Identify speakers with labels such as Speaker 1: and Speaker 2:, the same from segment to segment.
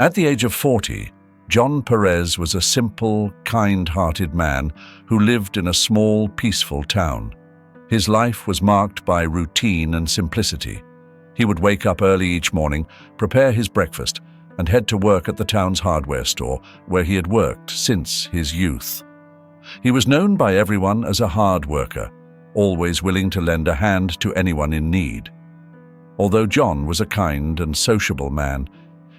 Speaker 1: At the age of 40, John Perez was a simple, kind-hearted man who lived in a small, peaceful town. His life was marked by routine and simplicity. He would wake up early each morning, prepare his breakfast, and head to work at the town's hardware store, where he had worked since his youth. He was known by everyone as a hard worker, always willing to lend a hand to anyone in need. Although John was a kind and sociable man,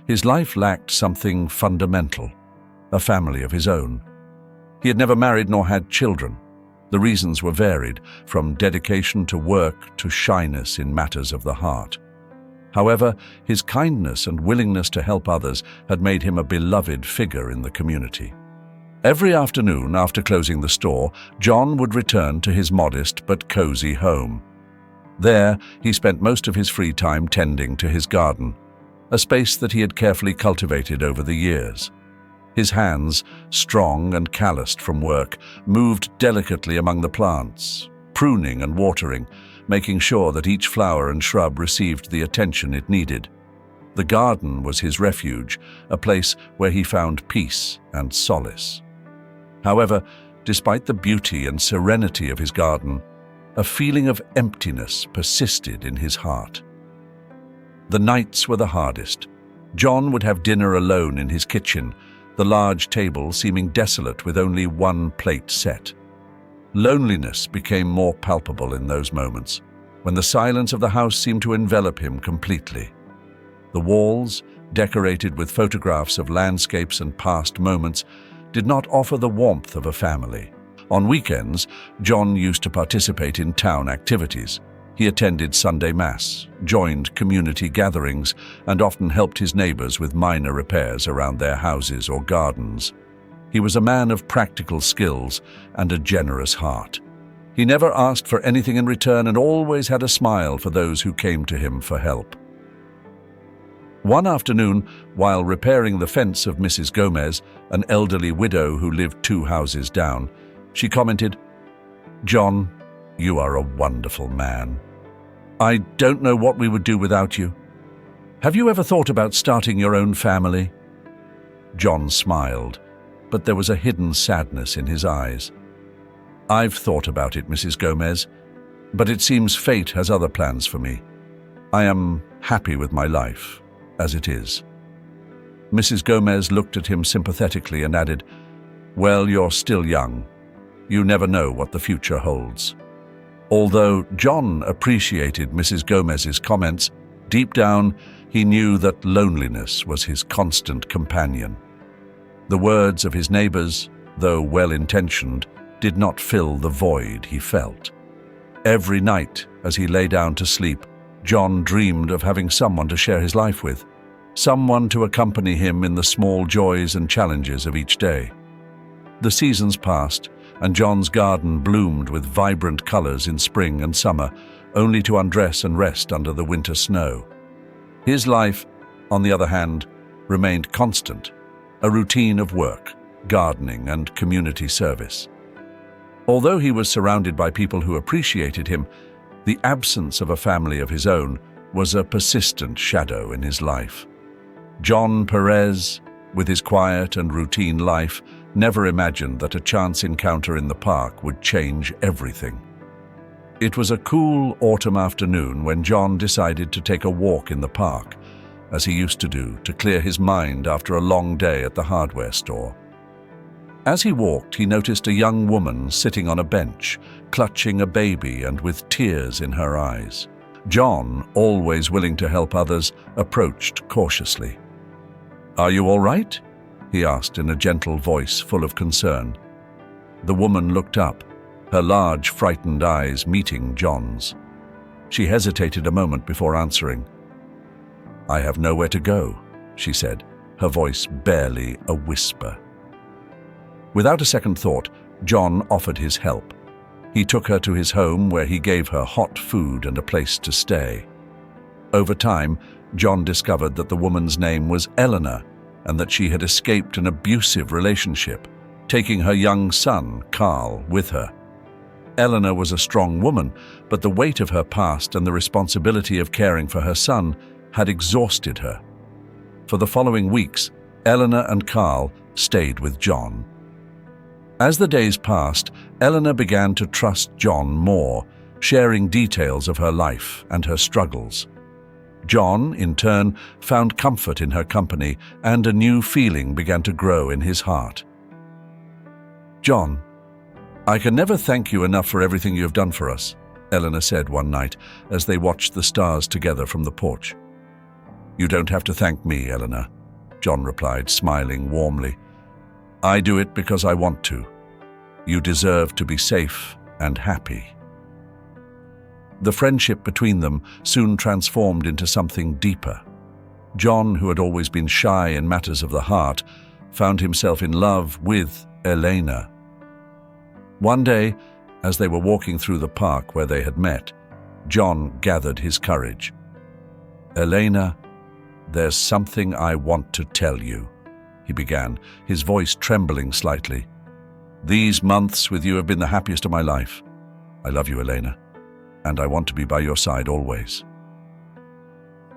Speaker 1: his life lacked something fundamental, a family of his own. He had never married nor had children. The reasons were varied, from dedication to work to shyness in matters of the heart. However, his kindness and willingness to help others had made him a beloved figure in the community. Every afternoon after closing the store, John would return to his modest but cozy home. There, he spent most of his free time tending to his garden, a space that he had carefully cultivated over the years. His hands, strong and calloused from work, moved delicately among the plants, pruning and watering, making sure that each flower and shrub received the attention it needed. The garden was his refuge, a place where he found peace and solace. However, despite the beauty and serenity of his garden, a feeling of emptiness persisted in his heart. The nights were the hardest. John would have dinner alone in his kitchen, the large table seeming desolate with only one plate set. Loneliness became more palpable in those moments, when the silence of the house seemed to envelop him completely. The walls, decorated with photographs of landscapes and past moments, did not offer the warmth of a family. On weekends, John used to participate in town activities. He attended Sunday Mass, joined community gatherings, and often helped his neighbors with minor repairs around their houses or gardens. He was a man of practical skills and a generous heart. He never asked for anything in return and always had a smile for those who came to him for help. One afternoon, while repairing the fence of Mrs. Gomez, an elderly widow who lived 2 houses down, she commented, "John, you are a wonderful man. I don't know what we would do without you. Have you ever thought about starting your own family?" John smiled, but there was a hidden sadness in his eyes. "I've thought about it, Mrs. Gomez, but it seems fate has other plans for me. I am happy with my life, as it is." Mrs. Gomez looked at him sympathetically and added, "Well, you're still young. You never know what the future holds." Although John appreciated Mrs. Gomez's comments, deep down he knew that loneliness was his constant companion. The words of his neighbors, though well-intentioned, did not fill the void he felt. Every night, as he lay down to sleep, John dreamed of having someone to share his life with, someone to accompany him in the small joys and challenges of each day. The seasons passed, and John's garden bloomed with vibrant colors in spring and summer, only to undress and rest under the winter snow. His life, on the other hand, remained constant, a routine of work, gardening, and community service. Although he was surrounded by people who appreciated him, the absence of a family of his own was a persistent shadow in his life. John Perez, with his quiet and routine life, never imagined that a chance encounter in the park would change everything. It was a cool autumn afternoon when John decided to take a walk in the park, as he used to do, to clear his mind after a long day at the hardware store. As he walked, he noticed a young woman sitting on a bench, clutching a baby and with tears in her eyes. John, always willing to help others, approached cautiously. "Are you all right?" he asked in a gentle voice full of concern. The woman looked up, her large, frightened eyes meeting John's. She hesitated a moment before answering. "I have nowhere to go," she said, her voice barely a whisper. Without a second thought, John offered his help. He took her to his home where he gave her hot food and a place to stay. Over time, John discovered that the woman's name was Eleanor and that she had escaped an abusive relationship, taking her young son, Carl, with her. Eleanor was a strong woman, but the weight of her past and the responsibility of caring for her son had exhausted her. For the following weeks, Eleanor and Carl stayed with John. As the days passed, Eleanor began to trust John more, sharing details of her life and her struggles. John, in turn, found comfort in her company, and a new feeling began to grow in his heart. "John, I can never thank you enough for everything you have done for us," Eleanor said one night as they watched the stars together from the porch. "You don't have to thank me, Eleanor," John replied, smiling warmly. "I do it because I want to. You deserve to be safe and happy." The friendship between them soon transformed into something deeper. John, who had always been shy in matters of the heart, found himself in love with Elena. One day, as they were walking through the park where they had met, John gathered his courage. "Elena, there's something I want to tell you," he began, his voice trembling slightly. "These months with you have been the happiest of my life. I love you, Elena, and I want to be by your side always."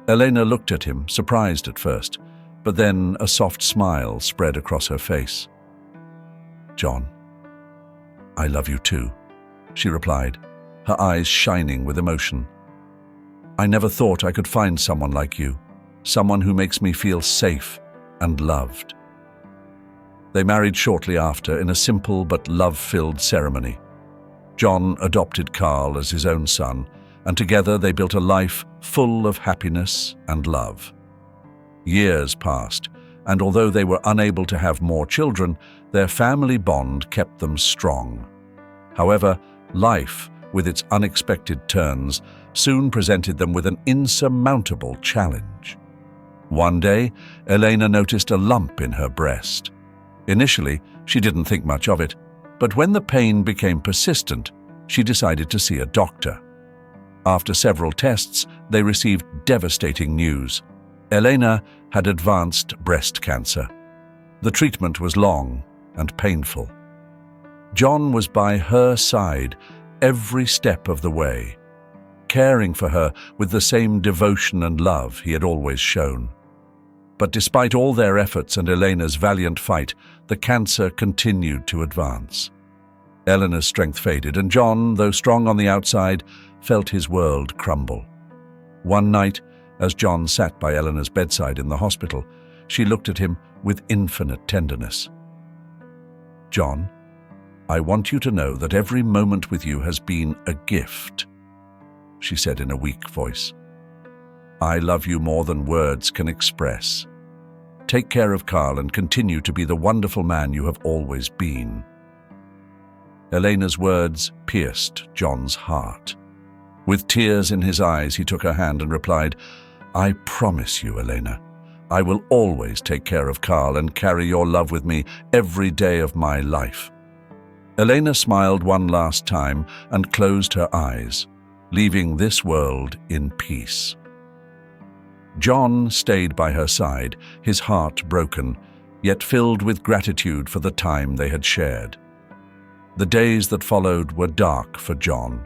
Speaker 1: Elena looked at him, surprised at first, but then a soft smile spread across her face. "John, I love you too," she replied, her eyes shining with emotion. "I never thought I could find someone like you, someone who makes me feel safe and loved." They married shortly after in a simple but love-filled ceremony. John adopted Carl as his own son, and together they built a life full of happiness and love. Years passed, and although they were unable to have more children, their family bond kept them strong. However, life, with its unexpected turns, soon presented them with an insurmountable challenge. One day, Elena noticed a lump in her breast. Initially, she didn't think much of it, but when the pain became persistent, she decided to see a doctor. After several tests, they received devastating news. Elena had advanced breast cancer. The treatment was long and painful. John was by her side every step of the way, caring for her with the same devotion and love he had always shown. But despite all their efforts and Elena's valiant fight, the cancer continued to advance. Eleanor's strength faded, and John, though strong on the outside, felt his world crumble. One night, as John sat by Eleanor's bedside in the hospital, she looked at him with infinite tenderness. "John, I want you to know that every moment with you has been a gift," she said in a weak voice. "I love you more than words can express. Take care of Carl and continue to be the wonderful man you have always been." Elena's words pierced John's heart. With tears in his eyes, he took her hand and replied, "I promise you, Elena, I will always take care of Carl and carry your love with me every day of my life." Elena smiled one last time and closed her eyes, leaving this world in peace. John stayed by her side, his heart broken, yet filled with gratitude for the time they had shared. The days that followed were dark for John.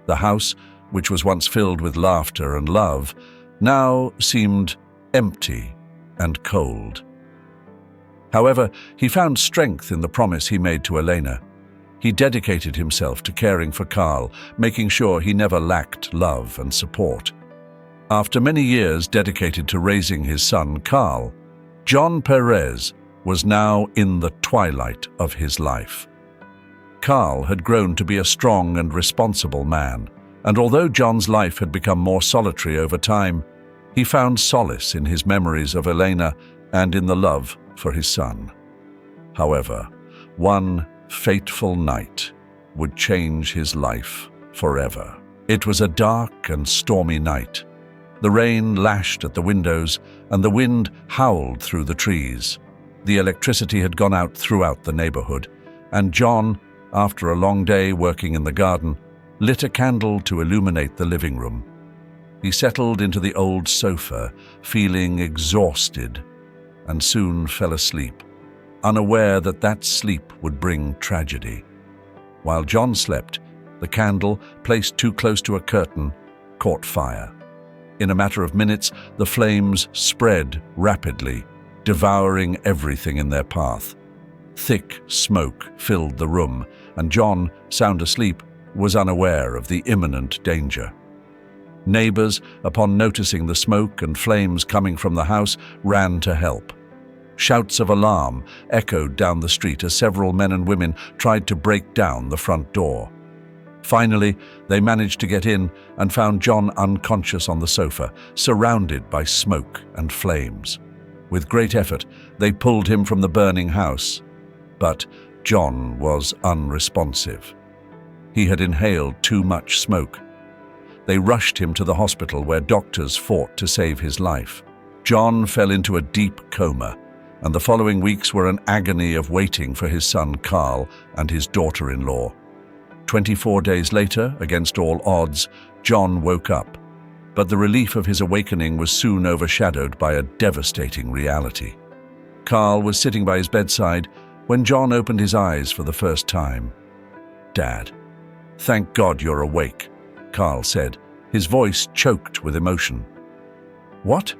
Speaker 1: The house, which was once filled with laughter and love, now seemed empty and cold. However, he found strength in the promise he made to Elena. He dedicated himself to caring for Carl, making sure he never lacked love and support. After many years dedicated to raising his son Carl, John Perez was now in the twilight of his life. Carl had grown to be a strong and responsible man, and although John's life had become more solitary over time, he found solace in his memories of Elena and in the love for his son. However, one fateful night would change his life forever. It was a dark and stormy night. The rain lashed at the windows, and the wind howled through the trees. The electricity had gone out throughout the neighborhood, and John, after a long day working in the garden, lit a candle to illuminate the living room. He settled into the old sofa, feeling exhausted, and soon fell asleep, unaware that that sleep would bring tragedy. While John slept, the candle, placed too close to a curtain, caught fire. In a matter of minutes, the flames spread rapidly, devouring everything in their path. Thick smoke filled the room, and John, sound asleep, was unaware of the imminent danger. Neighbors, upon noticing the smoke and flames coming from the house, ran to help. Shouts of alarm echoed down the street as several men and women tried to break down the front door. Finally, they managed to get in and found John unconscious on the sofa, surrounded by smoke and flames. With great effort, they pulled him from the burning house, but John was unresponsive. He had inhaled too much smoke. They rushed him to the hospital where doctors fought to save his life. John fell into a deep coma, and the following weeks were an agony of waiting for his son Carl and his daughter-in-law. 24 days later, against all odds, John woke up, but the relief of his awakening was soon overshadowed by a devastating reality. Carl was sitting by his bedside when John opened his eyes for the first time. "Dad, thank God you're awake," Carl said, his voice choked with emotion. "What?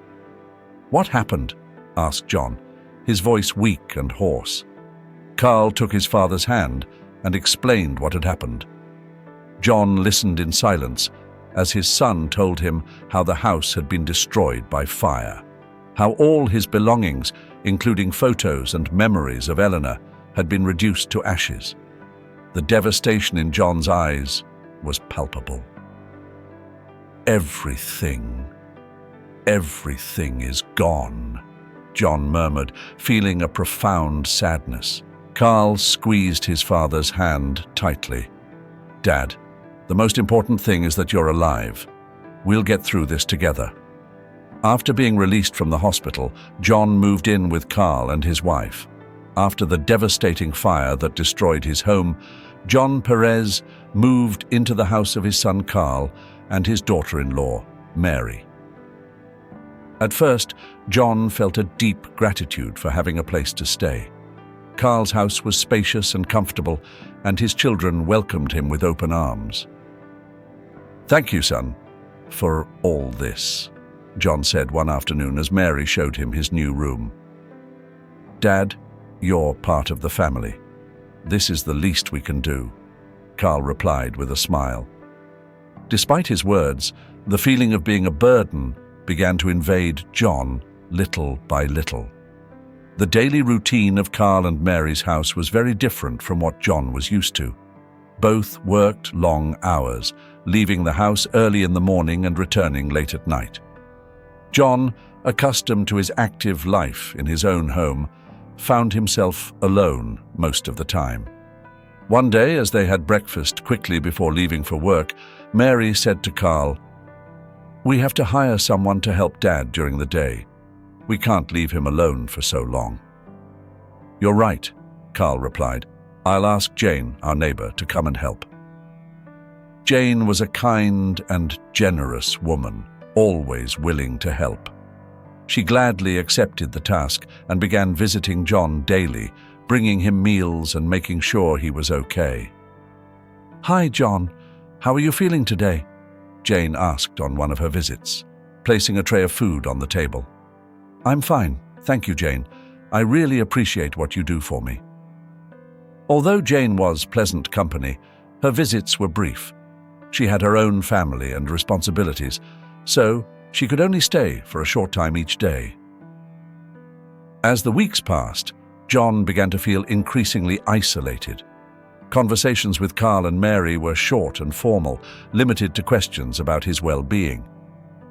Speaker 1: What happened?" asked John, his voice weak and hoarse. Carl took his father's hand and explained what had happened. John listened in silence as his son told him how the house had been destroyed by fire, how all his belongings, including photos and memories of Eleanor, had been reduced to ashes. The devastation in John's eyes was palpable. Everything is gone," John murmured, feeling a profound sadness. Carl squeezed his father's hand tightly. "Dad, the most important thing is that you're alive. We'll get through this together." After being released from the hospital, John moved in with Carl and his wife. After the devastating fire that destroyed his home, John Perez moved into the house of his son Carl and his daughter-in-law, Mary. At first, John felt a deep gratitude for having a place to stay. Carl's house was spacious and comfortable, and his children welcomed him with open arms. "Thank you, son, for all this," John said one afternoon as Mary showed him his new room. "Dad, you're part of the family. This is the least we can do," Carl replied with a smile. Despite his words, the feeling of being a burden began to invade John little by little. The daily routine of Carl and Mary's house was very different from what John was used to. Both worked long hours, leaving the house early in the morning and returning late at night. John, accustomed to his active life in his own home, found himself alone most of the time. One day, as they had breakfast quickly before leaving for work, Mary said to Carl, "We have to hire someone to help Dad during the day. We can't leave him alone for so long." "You're right," Carl replied. "I'll ask Jane, our neighbor, to come and help." Jane was a kind and generous woman, always willing to help. She gladly accepted the task and began visiting John daily, bringing him meals and making sure he was okay. "Hi, John. How are you feeling today?" Jane asked on one of her visits, placing a tray of food on the table. "I'm fine, thank you, Jane. I really appreciate what you do for me." Although Jane was pleasant company, her visits were brief. She had her own family and responsibilities, so she could only stay for a short time each day. As the weeks passed, John began to feel increasingly isolated. Conversations with Carl and Mary were short and formal, limited to questions about his well-being.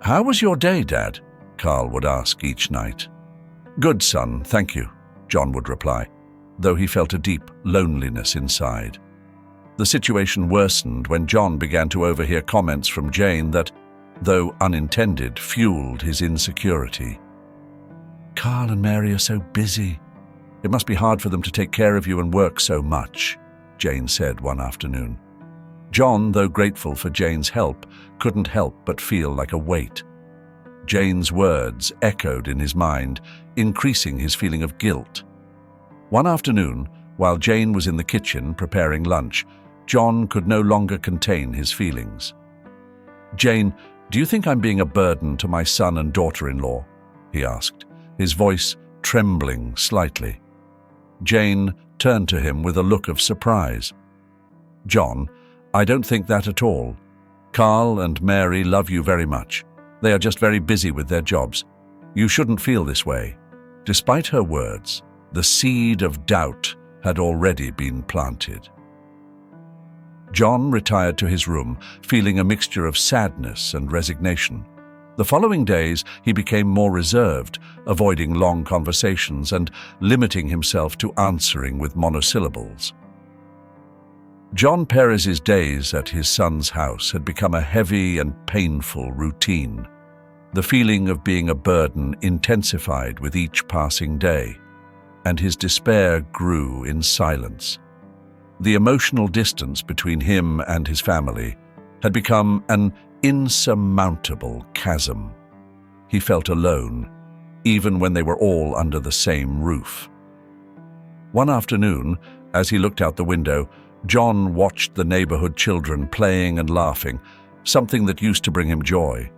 Speaker 1: "How was your day, Dad?" Carl would ask each night. "Good, son, thank you," John would reply, though he felt a deep loneliness inside. The situation worsened when John began to overhear comments from Jane that, though unintended, fueled his insecurity. "Carl and Mary are so busy. It must be hard for them to take care of you and work so much," Jane said one afternoon. John, though grateful for Jane's help, couldn't help but feel like a weight. Jane's words echoed in his mind, increasing his feeling of guilt. One afternoon, while Jane was in the kitchen preparing lunch, John could no longer contain his feelings. "Jane, "Do you think I'm being a burden to my son and daughter-in-law?" he asked, his voice trembling slightly. Jane turned to him with a look of surprise. "John, I don't think that at all. Carl and Mary love you very much. They are just very busy with their jobs. You shouldn't feel this way." Despite her words, the seed of doubt had already been planted. John retired to his room, feeling a mixture of sadness and resignation. The following days, he became more reserved, avoiding long conversations and limiting himself to answering with monosyllables. John Perez's days at his son's house had become a heavy and painful routine. The feeling of being a burden intensified with each passing day, and his despair grew in silence. The emotional distance between him and his family had become an insurmountable chasm. He felt alone, even when they were all under the same roof. One afternoon, as he looked out the window, John watched the neighborhood children playing and laughing, something that used to bring him joy.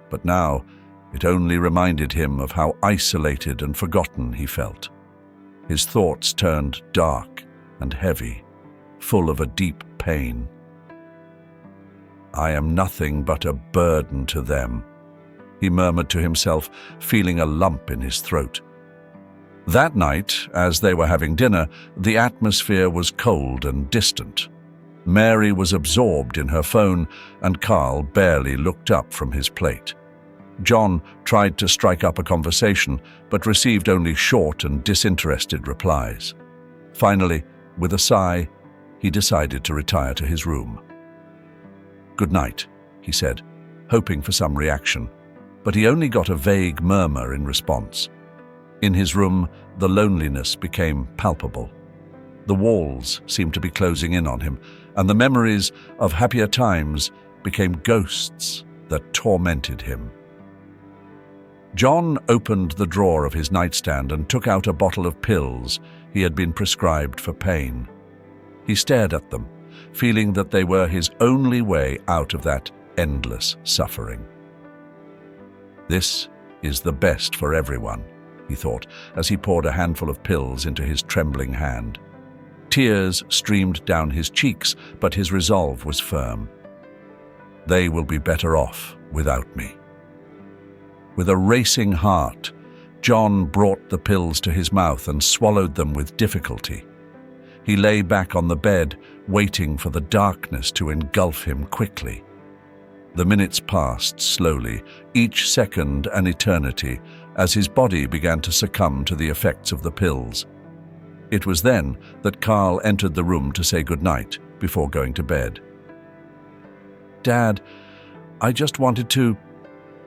Speaker 1: But now, it only reminded him of how isolated and forgotten he felt. His thoughts turned dark and heavy, full of a deep pain. "I am nothing but a burden to them," he murmured to himself, feeling a lump in his throat. That night, as they were having dinner, the atmosphere was cold and distant. Mary was absorbed in her phone, and Carl barely looked up from his plate. John tried to strike up a conversation, but received only short and disinterested replies. Finally, with a sigh, he decided to retire to his room. "Good night," he said, hoping for some reaction, but he only got a vague murmur in response. In his room, the loneliness became palpable. The walls seemed to be closing in on him, and the memories of happier times became ghosts that tormented him. John opened the drawer of his nightstand and took out a bottle of pills he had been prescribed for pain. He stared at them, feeling that they were his only way out of that endless suffering. "This is the best for everyone," he thought, as he poured a handful of pills into his trembling hand. Tears streamed down his cheeks, but his resolve was firm. "They will be better off without me." With a racing heart, John brought the pills to his mouth and swallowed them with difficulty. He lay back on the bed, waiting for the darkness to engulf him quickly. The minutes passed slowly, each second an eternity, as his body began to succumb to the effects of the pills. It was then that Carl entered the room to say goodnight before going to bed. "Dad, I just wanted to..."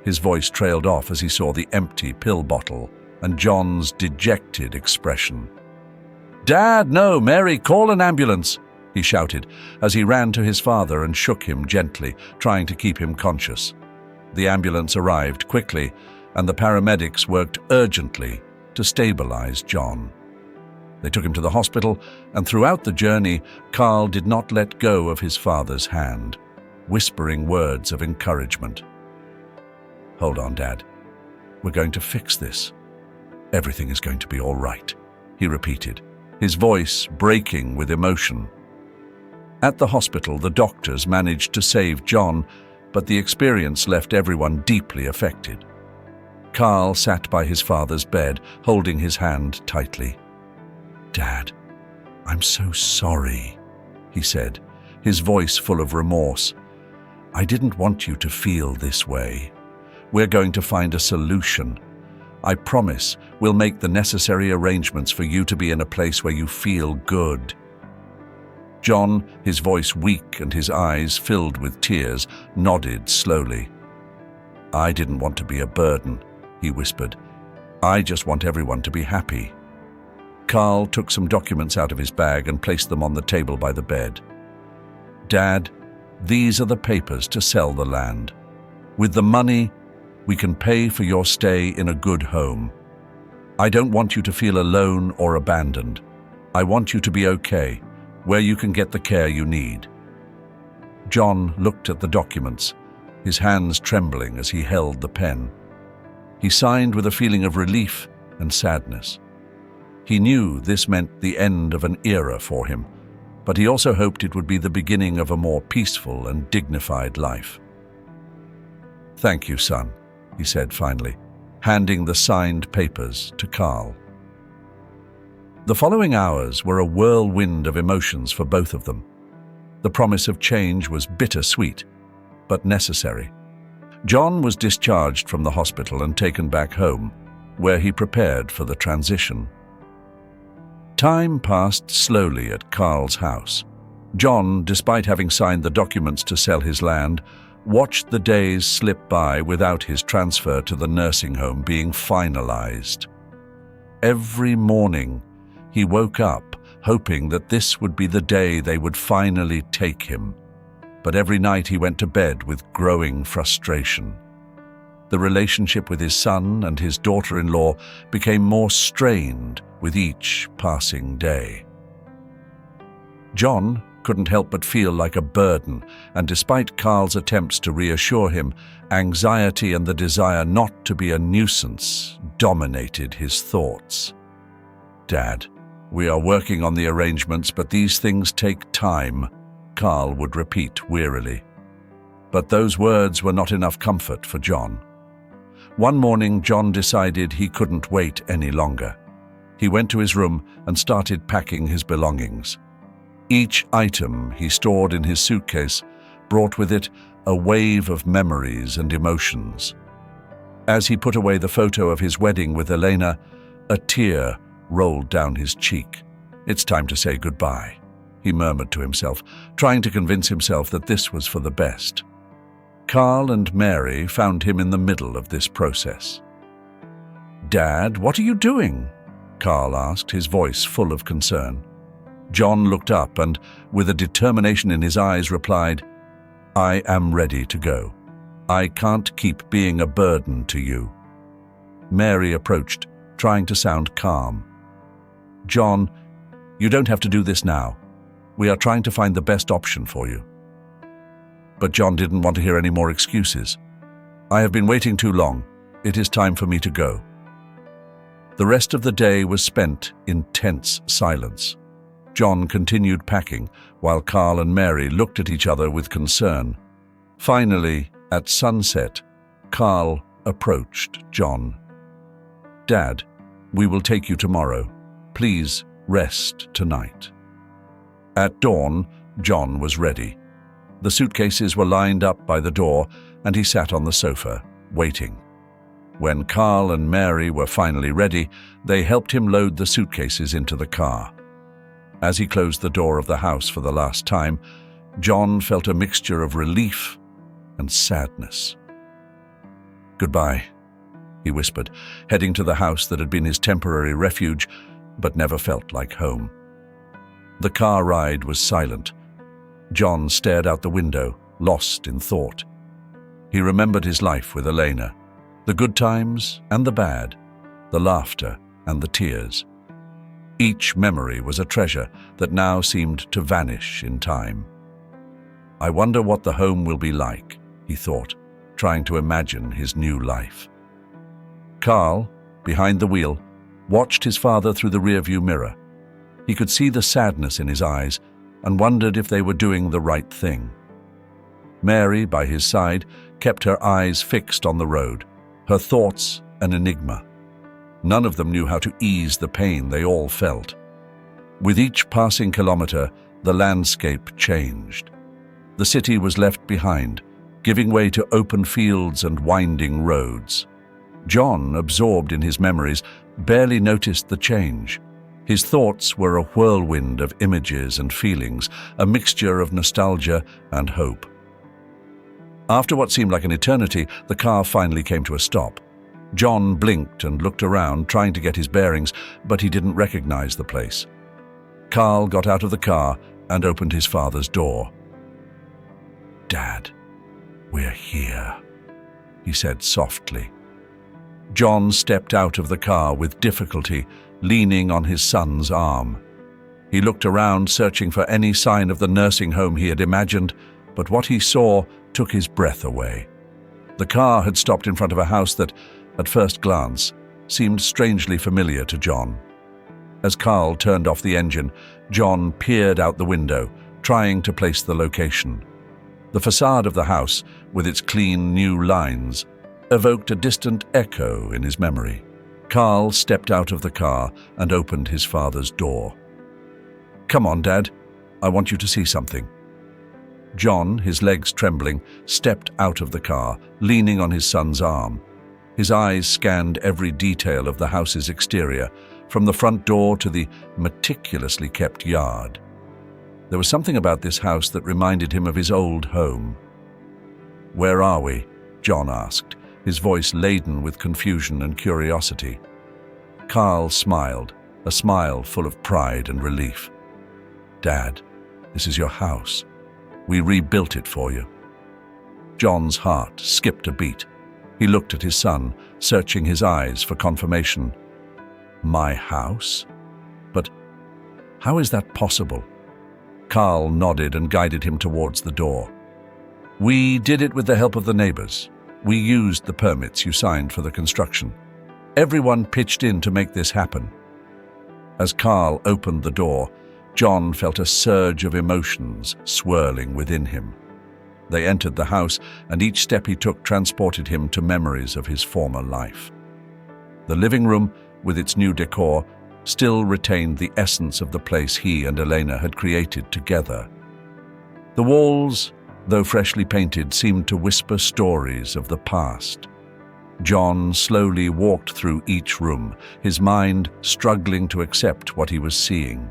Speaker 1: His voice trailed off as he saw the empty pill bottle and John's dejected expression. "Dad, no! Mary, call an ambulance!" he shouted as he ran to his father and shook him gently, trying to keep him conscious. The ambulance arrived quickly, and the paramedics worked urgently to stabilize John. They took him to the hospital, and throughout the journey, Carl did not let go of his father's hand, whispering words of encouragement. "Hold on, Dad. We're going to fix this. Everything is going to be all right," he repeated, his voice breaking with emotion. At the hospital, the doctors managed to save John, but the experience left everyone deeply affected. Carl sat by his father's bed, holding his hand tightly. "Dad, I'm so sorry," he said, his voice full of remorse. "I didn't want you to feel this way. We're going to find a solution. I promise we'll make the necessary arrangements for you to be in a place where you feel good." John, his voice weak and his eyes filled with tears, nodded slowly. "I didn't want to be a burden," he whispered. "I just want everyone to be happy." Carl took some documents out of his bag and placed them on the table by the bed. "Dad, these are the papers to sell the land. With the money, we can pay for your stay in a good home. I don't want you to feel alone or abandoned. I want you to be okay, where you can get the care you need." John looked at the documents, his hands trembling as he held the pen. He signed with a feeling of relief and sadness. He knew this meant the end of an era for him, but he also hoped it would be the beginning of a more peaceful and dignified life. "Thank you, son," he said finally, handing the signed papers to Carl. The following hours were a whirlwind of emotions for both of them. The promise of change was bittersweet, but necessary. John was discharged from the hospital and taken back home, where he prepared for the transition. Time passed slowly at Carl's house. John, despite having signed the documents to sell his land, watched the days slip by without his transfer to the nursing home being finalized. Every morning, he woke up hoping that this would be the day they would finally take him. But every night he went to bed with growing frustration. The relationship with his son and his daughter-in-law became more strained with each passing day. John couldn't help but feel like a burden, and despite Carl's attempts to reassure him, anxiety and the desire not to be a nuisance dominated his thoughts. "Dad, we are working on the arrangements, but these things take time," Carl would repeat wearily. But those words were not enough comfort for John. One morning, John decided he couldn't wait any longer. He went to his room and started packing his belongings. Each item he stored in his suitcase brought with it a wave of memories and emotions. As he put away the photo of his wedding with Elena, a tear rolled down his cheek. "It's time to say goodbye," he murmured to himself, trying to convince himself that this was for the best. Carl and Mary found him in the middle of this process. "Dad, what are you doing?" Carl asked, his voice full of concern. John looked up and, with a determination in his eyes, replied, "I am ready to go. I can't keep being a burden to you." Mary approached, trying to sound calm. "John, you don't have to do this now. We are trying to find the best option for you." But John didn't want to hear any more excuses. "I have been waiting too long. It is time for me to go." The rest of the day was spent in tense silence. John continued packing, while Carl and Mary looked at each other with concern. Finally, at sunset, Carl approached John. "Dad, we will take you tomorrow. Please rest tonight." At dawn, John was ready. The suitcases were lined up by the door, and he sat on the sofa, waiting. When Carl and Mary were finally ready, they helped him load the suitcases into the car. As he closed the door of the house for the last time, John felt a mixture of relief and sadness. "Goodbye," he whispered, heading to the house that had been his temporary refuge, but never felt like home. The car ride was silent. John stared out the window, lost in thought. He remembered his life with Elena, the good times and the bad, the laughter and the tears. Each memory was a treasure that now seemed to vanish in time. "I wonder what the home will be like," he thought, trying to imagine his new life. Carl, behind the wheel, watched his father through the rearview mirror. He could see the sadness in his eyes and wondered if they were doing the right thing. Mary, by his side, kept her eyes fixed on the road, her thoughts an enigma. None of them knew how to ease the pain they all felt. With each passing kilometer, the landscape changed. The city was left behind, giving way to open fields and winding roads. John, absorbed in his memories, barely noticed the change. His thoughts were a whirlwind of images and feelings, a mixture of nostalgia and hope. After what seemed like an eternity, the car finally came to a stop. John blinked and looked around, trying to get his bearings, but he didn't recognize the place. Carl got out of the car and opened his father's door. "Dad, we're here," he said softly. John stepped out of the car with difficulty, leaning on his son's arm. He looked around, searching for any sign of the nursing home he had imagined, but what he saw took his breath away. The car had stopped in front of a house that, at first glance, seemed strangely familiar to John. As Carl turned off the engine, John peered out the window, trying to place the location. The facade of the house, with its clean new lines, evoked a distant echo in his memory. Carl stepped out of the car and opened his father's door. "Come on, Dad. I want you to see something." John, his legs trembling, stepped out of the car, leaning on his son's arm. His eyes scanned every detail of the house's exterior, from the front door to the meticulously kept yard. There was something about this house that reminded him of his old home. "Where are we?" John asked, his voice laden with confusion and curiosity. Carl smiled, a smile full of pride and relief. "Dad, this is your house. We rebuilt it for you." John's heart skipped a beat. He looked at his son, searching his eyes for confirmation. "My house? But how is that possible?" Carl nodded and guided him towards the door. "We did it with the help of the neighbors. We used the permits you signed for the construction. Everyone pitched in to make this happen." As Carl opened the door, John felt a surge of emotions swirling within him. They entered the house, and each step he took transported him to memories of his former life. The living room, with its new decor, still retained the essence of the place he and Elena had created together. The walls, though freshly painted, seemed to whisper stories of the past. John slowly walked through each room, his mind struggling to accept what he was seeing.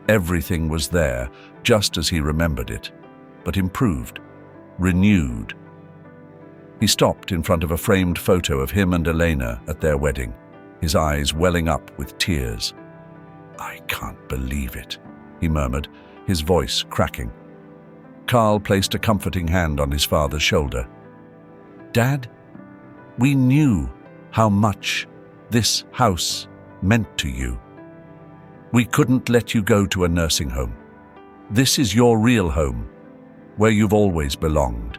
Speaker 1: Everything was there, just as he remembered it, but improved, renewed. He stopped in front of a framed photo of him and Elena at their wedding, his eyes welling up with tears. "I can't believe it," he murmured, his voice cracking. Carl placed a comforting hand on his father's shoulder. "Dad, we knew how much this house meant to you. We couldn't let you go to a nursing home. This is your real home, where you've always belonged."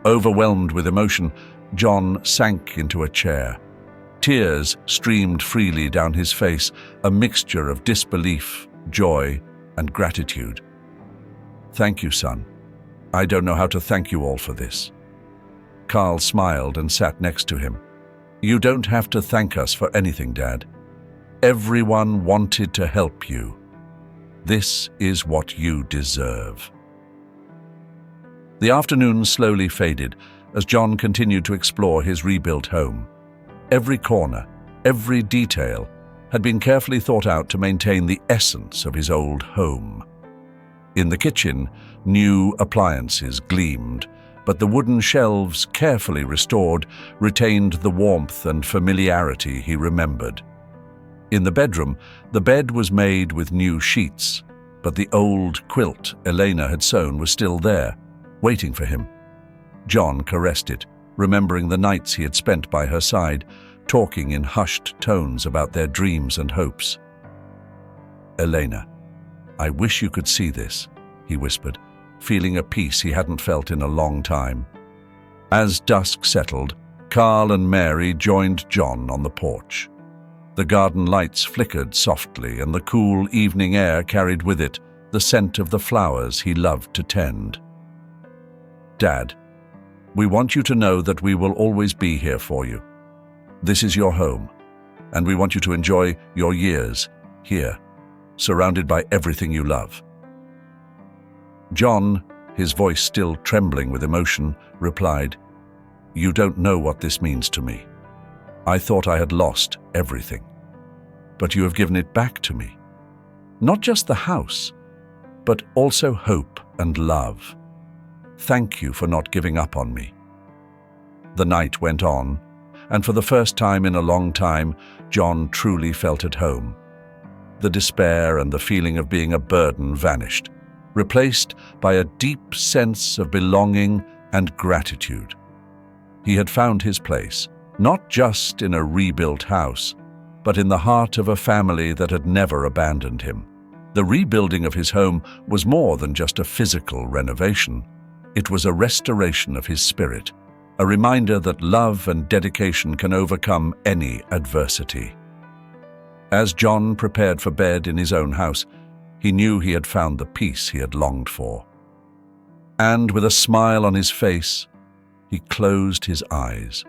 Speaker 1: Overwhelmed with emotion, John sank into a chair. Tears streamed freely down his face, a mixture of disbelief, joy, and gratitude. "Thank you, son. I don't know how to thank you all for this." Carl smiled and sat next to him. "You don't have to thank us for anything, Dad. Everyone wanted to help you. This is what you deserve." The afternoon slowly faded as John continued to explore his rebuilt home. Every corner, every detail had been carefully thought out to maintain the essence of his old home. In the kitchen, new appliances gleamed, but the wooden shelves, carefully restored, retained the warmth and familiarity he remembered. In the bedroom, the bed was made with new sheets, but the old quilt Elena had sewn was still there, waiting for him. John caressed it, remembering the nights he had spent by her side, talking in hushed tones about their dreams and hopes. "Elena, I wish you could see this," he whispered, feeling a peace he hadn't felt in a long time. As dusk settled, Carl and Mary joined John on the porch. The garden lights flickered softly, and the cool evening air carried with it the scent of the flowers he loved to tend. "Dad, we want you to know that we will always be here for you. This is your home, and we want you to enjoy your years here, surrounded by everything you love." John, his voice still trembling with emotion, replied, "You don't know what this means to me. I thought I had lost everything, but you have given it back to me. Not just the house, but also hope and love. Thank you for not giving up on me." The night went on, and for the first time in a long time, John truly felt at home. The despair and the feeling of being a burden vanished, replaced by a deep sense of belonging and gratitude. He had found his place, not just in a rebuilt house, but in the heart of a family that had never abandoned him. The rebuilding of his home was more than just a physical renovation. It was a restoration of his spirit, a reminder that love and dedication can overcome any adversity. As John prepared for bed in his own house, he knew he had found the peace he had longed for. And with a smile on his face, he closed his eyes,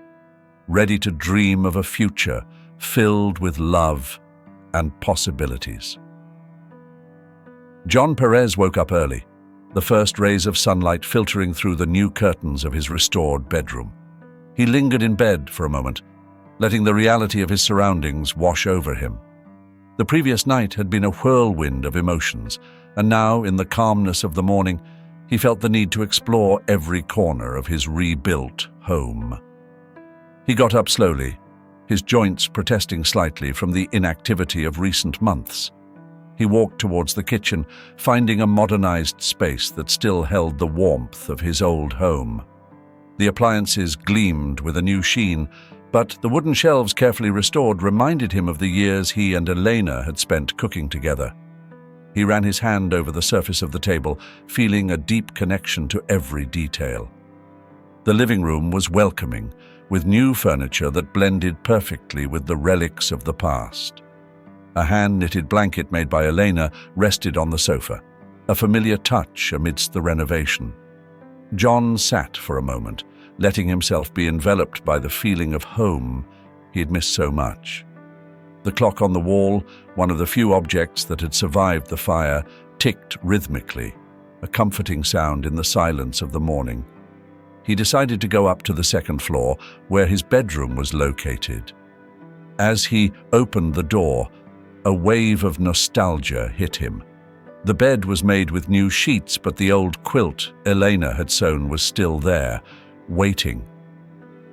Speaker 1: ready to dream of a future filled with love and possibilities. John Perez woke up early, the first rays of sunlight filtering through the new curtains of his restored bedroom. He lingered in bed for a moment, letting the reality of his surroundings wash over him. The previous night had been a whirlwind of emotions, and now, in the calmness of the morning, he felt the need to explore every corner of his rebuilt home. He got up slowly, his joints protesting slightly from the inactivity of recent months. He walked towards the kitchen, finding a modernized space that still held the warmth of his old home. The appliances gleamed with a new sheen, but the wooden shelves carefully restored reminded him of the years he and Elena had spent cooking together. He ran his hand over the surface of the table, feeling a deep connection to every detail. The living room was welcoming, with new furniture that blended perfectly with the relics of the past. A hand-knitted blanket made by Elena rested on the sofa, a familiar touch amidst the renovation. John sat for a moment, letting himself be enveloped by the feeling of home he had missed so much. The clock on the wall, one of the few objects that had survived the fire, ticked rhythmically, a comforting sound in the silence of the morning. He decided to go up to the second floor, where his bedroom was located. As he opened the door, a wave of nostalgia hit him. The bed was made with new sheets, but the old quilt Elena had sewn was still there, waiting.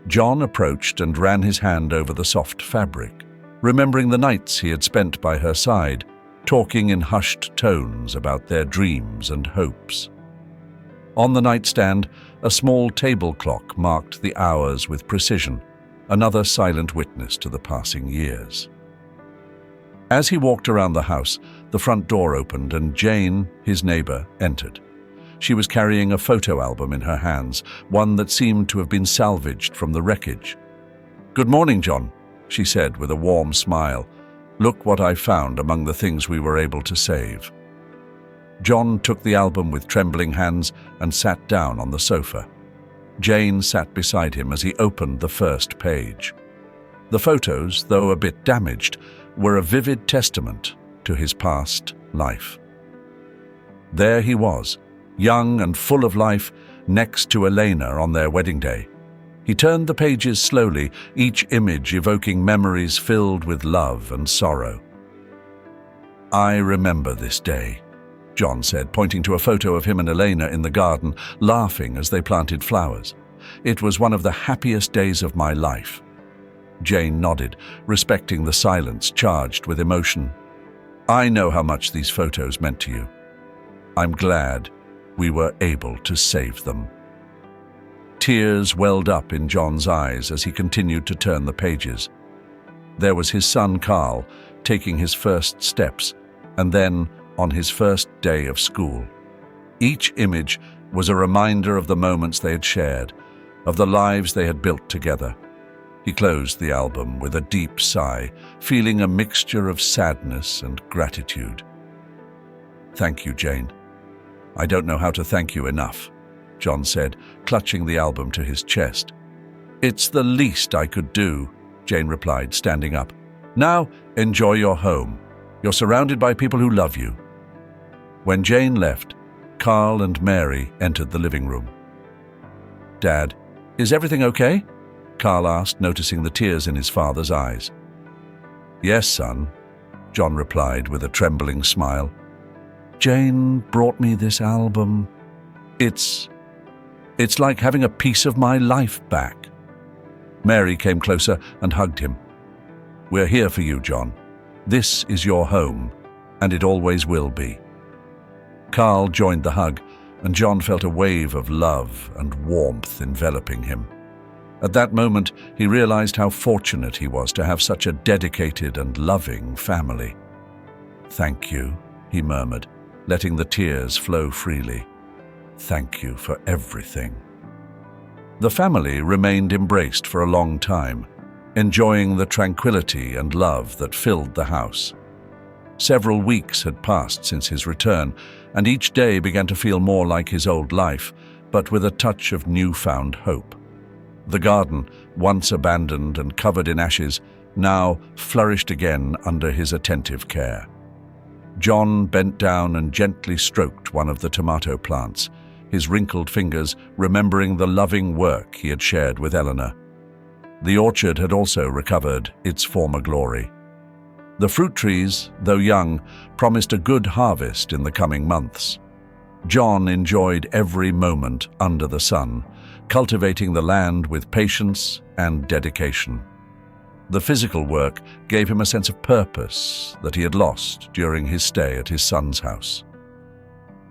Speaker 1: John approached and ran his hand over the soft fabric, remembering the nights he had spent by her side, talking in hushed tones about their dreams and hopes. On the nightstand, a small table clock marked the hours with precision, another silent witness to the passing years. As he walked around the house, the front door opened and Jane, his neighbor, entered. She was carrying a photo album in her hands, one that seemed to have been salvaged from the wreckage. "Good morning, John," she said with a warm smile. "Look what I found among the things we were able to save." John took the album with trembling hands and sat down on the sofa. Jane sat beside him as he opened the first page. The photos, though a bit damaged, were a vivid testament to his past life. There he was, young and full of life, next to Elena on their wedding day. He turned the pages slowly, each image evoking memories filled with love and sorrow. "I remember this day," John said, pointing to a photo of him and Elena in the garden, laughing as they planted flowers. "It was one of the happiest days of my life." Jane nodded, respecting the silence charged with emotion. "I know how much these photos meant to you. I'm glad we were able to save them." Tears welled up in John's eyes as he continued to turn the pages. There was his son Carl, taking his first steps, and then on his first day of school. Each image was a reminder of the moments they had shared, of the lives they had built together. He closed the album with a deep sigh, feeling a mixture of sadness and gratitude. "Thank you, Jane. I don't know how to thank you enough," John said, clutching the album to his chest. "It's the least I could do," Jane replied, standing up. "Now, enjoy your home. You're surrounded by people who love you." When Jane left, Carl and Mary entered the living room. "Dad, is everything okay?" Carl asked, noticing the tears in his father's eyes. "Yes, son," John replied with a trembling smile. "Jane brought me this album. It's like having a piece of my life back." Mary came closer and hugged him. "We're here for you, John. This is your home, and it always will be." Carl joined the hug, and John felt a wave of love and warmth enveloping him. At that moment, he realized how fortunate he was to have such a dedicated and loving family. "Thank you," he murmured, letting the tears flow freely. Thank you for everything." The family remained embraced for a long time, enjoying the tranquility and love that filled the house. Several weeks had passed since his return, and each day began to feel more like his old life, but with a touch of newfound hope. The garden, once abandoned and covered in ashes, now flourished again under his attentive care. John bent down and gently stroked one of the tomato plants, his wrinkled fingers remembering the loving work he had shared with Eleanor. The orchard had also recovered its former glory. The fruit trees, though young, promised a good harvest in the coming months. John enjoyed every moment under the sun, cultivating the land with patience and dedication. The physical work gave him a sense of purpose that he had lost during his stay at his son's house.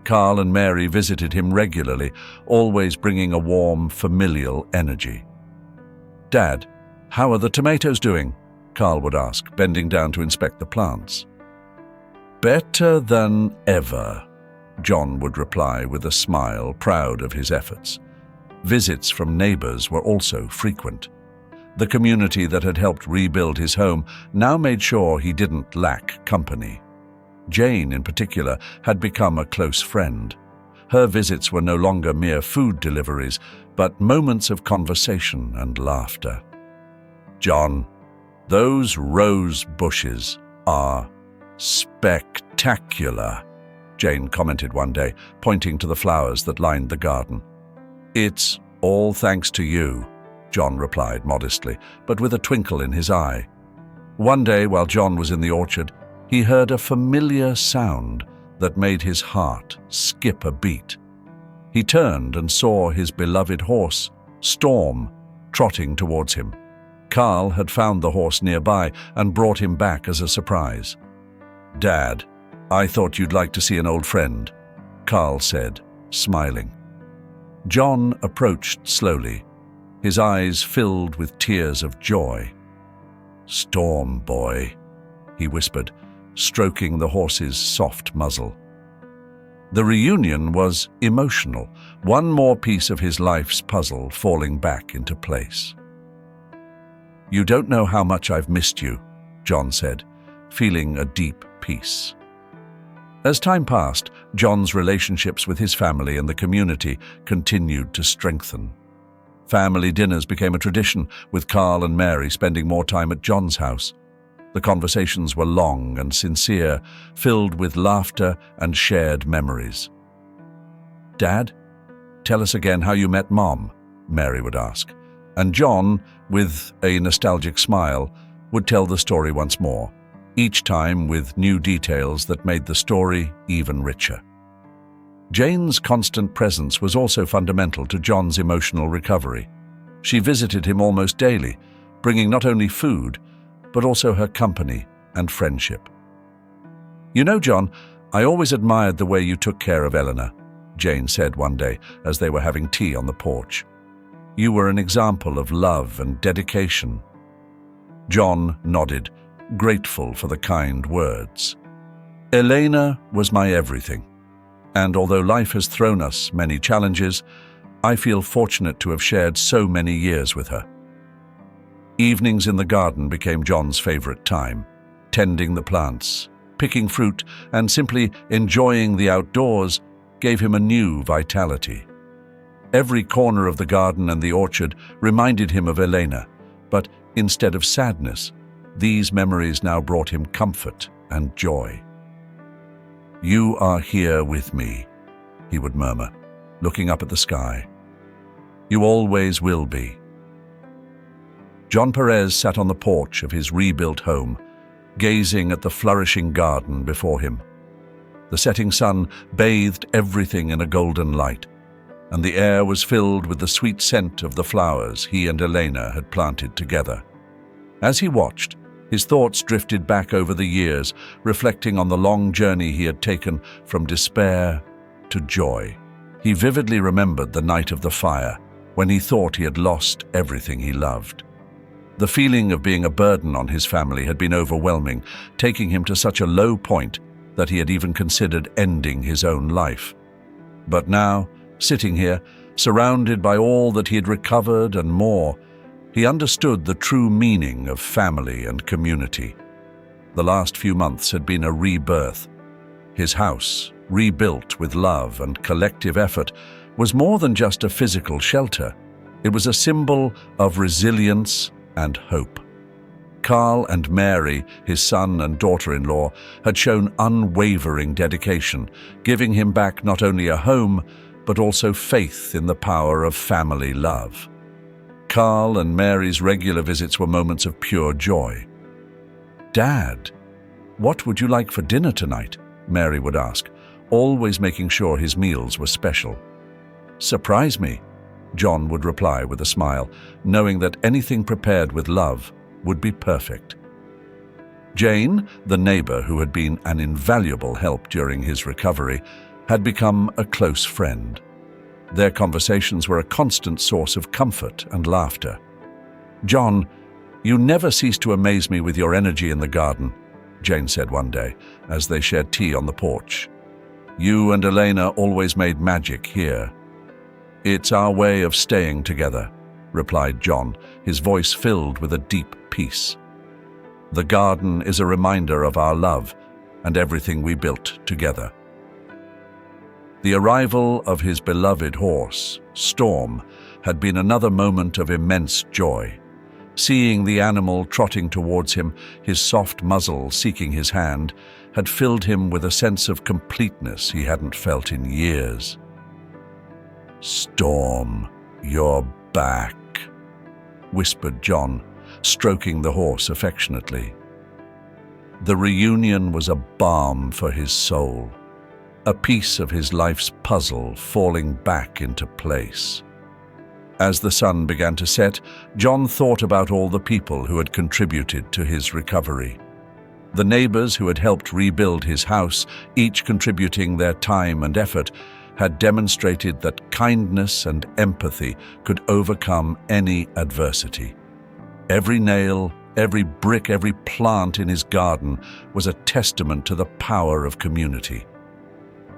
Speaker 1: Carl and Mary visited him regularly, always bringing a warm, familial energy. "Dad, how are the tomatoes doing?" Carl would ask, bending down to inspect the plants. "Better than ever," John would reply with a smile, proud of his efforts. Visits from neighbors were also frequent. The community that had helped rebuild his home now made sure he didn't lack company. Jane, in particular, had become a close friend. Her visits were no longer mere food deliveries, but moments of conversation and laughter. "John, those rose bushes are spectacular," Jane commented one day, pointing to the flowers that lined the garden. "It's all thanks to you," John replied modestly, but with a twinkle in his eye. One day, while John was in the orchard, he heard a familiar sound that made his heart skip a beat. He turned and saw his beloved horse, Storm, trotting towards him. Carl had found the horse nearby and brought him back as a surprise. "Dad, I thought you'd like to see an old friend," Carl said, smiling. John approached slowly, his eyes filled with tears of joy. "Storm, boy," he whispered, stroking the horse's soft muzzle. The reunion was emotional, one more piece of his life's puzzle falling back into place. "You don't know how much I've missed you," John said, feeling a deep peace. As time passed, John's relationships with his family and the community continued to strengthen. Family dinners became a tradition, with Carl and Mary spending more time at John's house. The conversations were long and sincere, filled with laughter and shared memories. "Dad, tell us again how you met Mom," Mary would ask. And John, with a nostalgic smile, would tell the story once more, each time with new details that made the story even richer. Jane's constant presence was also fundamental to John's emotional recovery. She visited him almost daily, bringing not only food, but also her company and friendship. "You know, John, I always admired the way you took care of Eleanor," Jane said one day as they were having tea on the porch. "You were an example of love and dedication." John nodded, grateful for the kind words. "Elena was my everything, and although life has thrown us many challenges, I feel fortunate to have shared so many years with her." Evenings in the garden became John's favorite time, tending the plants, picking fruit, and simply enjoying the outdoors gave him a new vitality. Every corner of the garden and the orchard reminded him of Elena, but instead of sadness, these memories now brought him comfort and joy. "You are here with me," he would murmur, looking up at the sky. "You always will be." John Perez sat on the porch of his rebuilt home, gazing at the flourishing garden before him. The setting sun bathed everything in a golden light, and the air was filled with the sweet scent of the flowers he and Elena had planted together. As he watched, his thoughts drifted back over the years, reflecting on the long journey he had taken from despair to joy. He vividly remembered the night of the fire, when he thought he had lost everything he loved. The feeling of being a burden on his family had been overwhelming, taking him to such a low point that he had even considered ending his own life. But now, Sitting here, surrounded by all that he had recovered and more, he understood the true meaning of family and community. The last few months had been a rebirth. His house, rebuilt with love and collective effort, was more than just a physical shelter. It was a symbol of resilience and hope. Carl and Mary, his son and daughter-in-law, had shown unwavering dedication, giving him back not only a home, but also faith in the power of family love. Carl and Mary's regular visits were moments of pure joy. "Dad, what would you like for dinner tonight?" Mary would ask, always making sure his meals were special. "Surprise me," John would reply with a smile, knowing that anything prepared with love would be perfect. Jane, the neighbor who had been an invaluable help during his recovery, had become a close friend. Their conversations were a constant source of comfort and laughter. "John, you never cease to amaze me with your energy in the garden," Jane said one day, as they shared tea on the porch. "You and Elena always made magic here." "It's our way of staying together," replied John, his voice filled with a deep peace. "The garden is a reminder of our love and everything we built together." The arrival of his beloved horse, Storm, had been another moment of immense joy. Seeing the animal trotting towards him, his soft muzzle seeking his hand, had filled him with a sense of completeness he hadn't felt in years. "Storm, you're back," whispered John, stroking the horse affectionately. The reunion was a balm for his soul, a piece of his life's puzzle falling back into place. As the sun began to set, John thought about all the people who had contributed to his recovery. The neighbors who had helped rebuild his house, each contributing their time and effort, had demonstrated that kindness and empathy could overcome any adversity. Every nail, every brick, every plant in his garden was a testament to the power of community.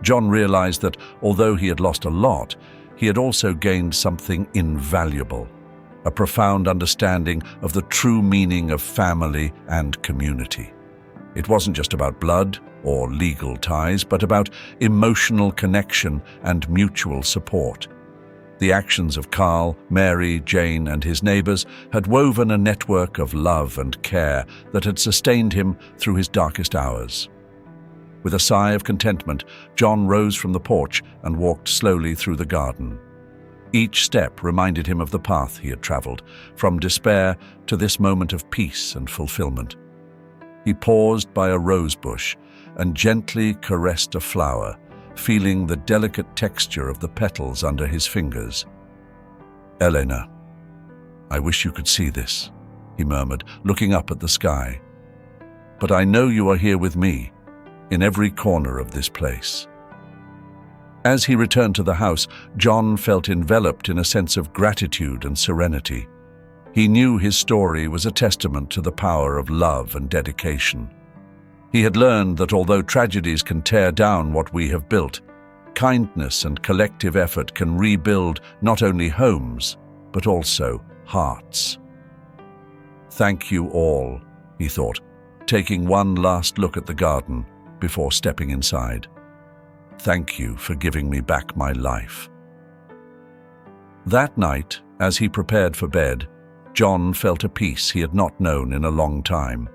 Speaker 1: John realized that although he had lost a lot, he had also gained something invaluable, a profound understanding of the true meaning of family and community. It wasn't just about blood or legal ties, but about emotional connection and mutual support. The actions of Carl, Mary, Jane, and his neighbors had woven a network of love and care that had sustained him through his darkest hours. With a sigh of contentment, John rose from the porch and walked slowly through the garden. Each step reminded him of the path he had traveled, from despair to this moment of peace and fulfillment. He paused by a rose bush and gently caressed a flower, feeling the delicate texture of the petals under his fingers. "Elena, I wish you could see this," he murmured, looking up at the sky. "But I know you are here with me, in every corner of this place." As he returned to the house, John felt enveloped in a sense of gratitude and serenity. He knew his story was a testament to the power of love and dedication. He had learned that although tragedies can tear down what we have built, kindness and collective effort can rebuild not only homes, but also hearts. "Thank you all," he thought, taking one last look at the garden before stepping inside. "Thank you for giving me back my life." That night, as he prepared for bed, John felt a peace he had not known in a long time.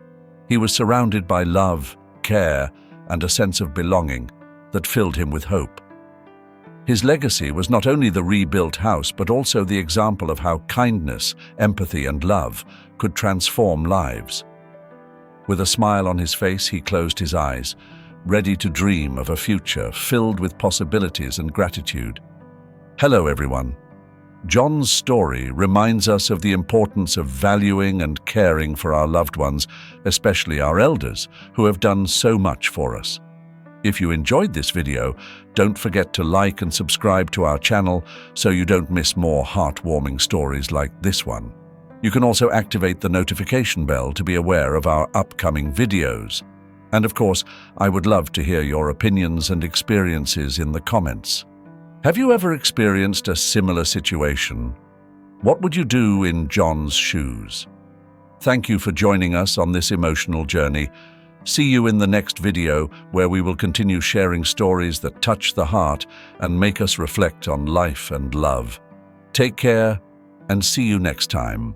Speaker 1: He was surrounded by love, care, and a sense of belonging that filled him with hope. His legacy was not only the rebuilt house, but also the example of how kindness, empathy, and love could transform lives. With a smile on his face, he closed his eyes, ready to dream of a future filled with possibilities and gratitude. Hello, everyone. John's story reminds us of the importance of valuing and caring for our loved ones, especially our elders, who have done so much for us. If you enjoyed this video, don't forget to like and subscribe to our channel so you don't miss more heartwarming stories like this one. You can also activate the notification bell to be aware of our upcoming videos. And of course, I would love to hear your opinions and experiences in the comments. Have you ever experienced a similar situation? What would you do in John's shoes? Thank you for joining us on this emotional journey. See you in the next video, where we will continue sharing stories that touch the heart and make us reflect on life and love. Take care, and see you next time.